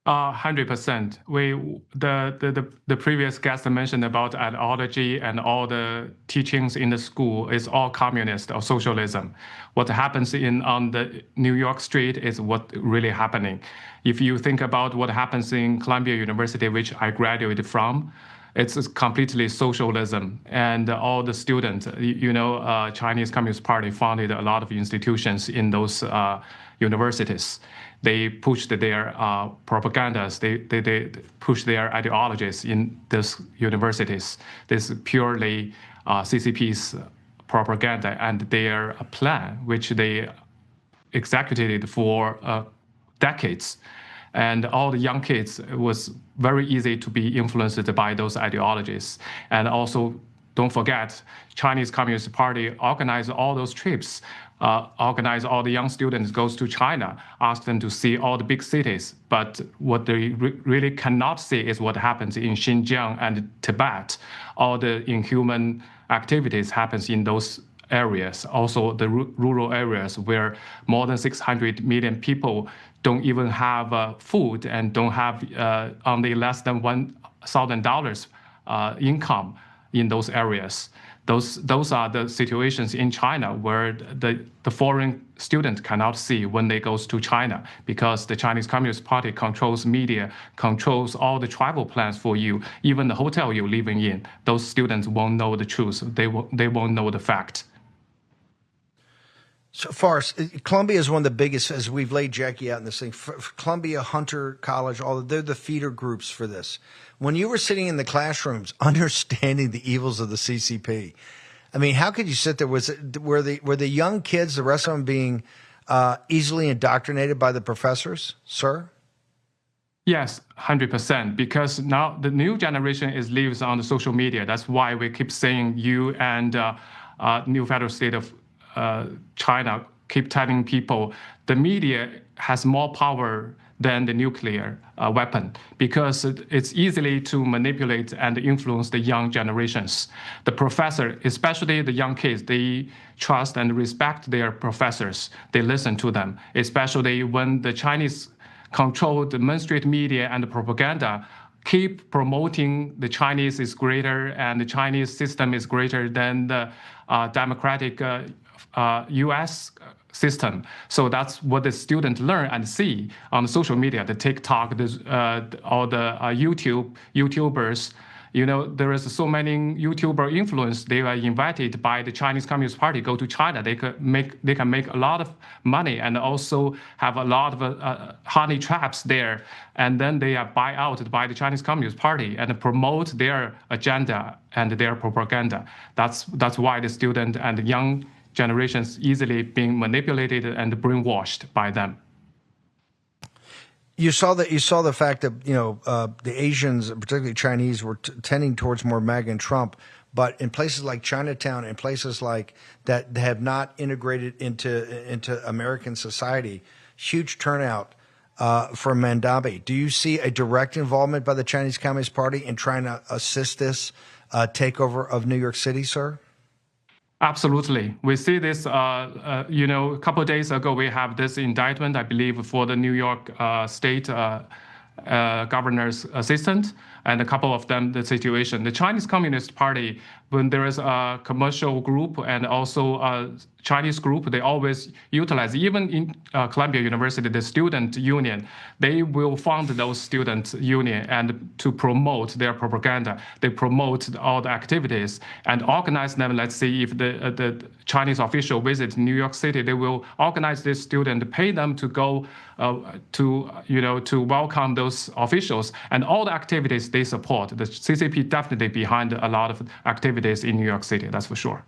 100%. The previous guest mentioned about ideology and all the teachings in the school is all communist or socialism. What happens on the New York street is what really happening. If you think about what happens in Columbia University, which I graduated from, it's completely socialism, and all the students, Chinese Communist Party founded a lot of institutions in those universities. They pushed their propagandas, they push their ideologies in those universities. This is purely CCP's propaganda and their plan, which they executed for decades. And all the young kids, it was very easy to be influenced by those ideologies. And also, don't forget, Chinese Communist Party organized all those trips, organized all the young students goes to China, ask them to see all the big cities. But what they really cannot see is what happens in Xinjiang and Tibet. All the inhuman activities happens in those areas, also the rural areas where more than 600 million people don't even have food and don't have only less than $1,000 income in those areas. Those are the situations in China where the foreign student cannot see when they goes to China, because the Chinese Communist Party controls media, controls all the travel plans for you, even the hotel you're living in. Those students won't know the truth. They won't know the fact. So far, Columbia is one of the biggest, as we've laid Jackie out in this thing. Columbia, Hunter College, they're the feeder groups for this. When you were sitting in the classrooms, understanding the evils of the CCP, I mean, how could you sit there? Were the young kids, the rest of them, being easily indoctrinated by the professors, sir? Yes, 100%. Because now the new generation lives on the social media. That's why we keep saying you and New Federal State of China keep telling people the media has more power than the nuclear weapon, because it's easily to manipulate and influence the young generations. The professor, especially the young kids, they trust and respect their professors. They listen to them, especially when the Chinese control the mainstream media and the propaganda keep promoting the Chinese is greater and the Chinese system is greater than the democratic U.S. system. So that's what the students learn and see on the social media, the TikTok, all the YouTubers. There is so many YouTuber influence. They are invited by the Chinese Communist Party, go to China. They can make a lot of money and also have a lot of honey traps there. And then they are buy out by the Chinese Communist Party and promote their agenda and their propaganda. That's why the student and the young generations easily being manipulated and brainwashed by them. You saw the fact that the Asians, particularly Chinese, were tending towards more MAGA and Trump, but in places like Chinatown and places like that have not integrated into American society, huge turnout for Mandabi. Do you see a direct involvement by the Chinese Communist Party in trying to assist this takeover of New York City, sir? Absolutely. We see this, a couple of days ago, we have this indictment, I believe, for the New York State governor's assistant, and a couple of them, the situation. The Chinese Communist Party, when there is a commercial group and also a Chinese group, they always utilize, even in Columbia University, the student union, they will fund those student union and to promote their propaganda. They promote all the activities and organize them. Let's see if the Chinese official visits New York City, they will organize this student, pay them to go to welcome those officials, and all the activities they support. The CCP definitely behind a lot of activities in New York City, that's for sure.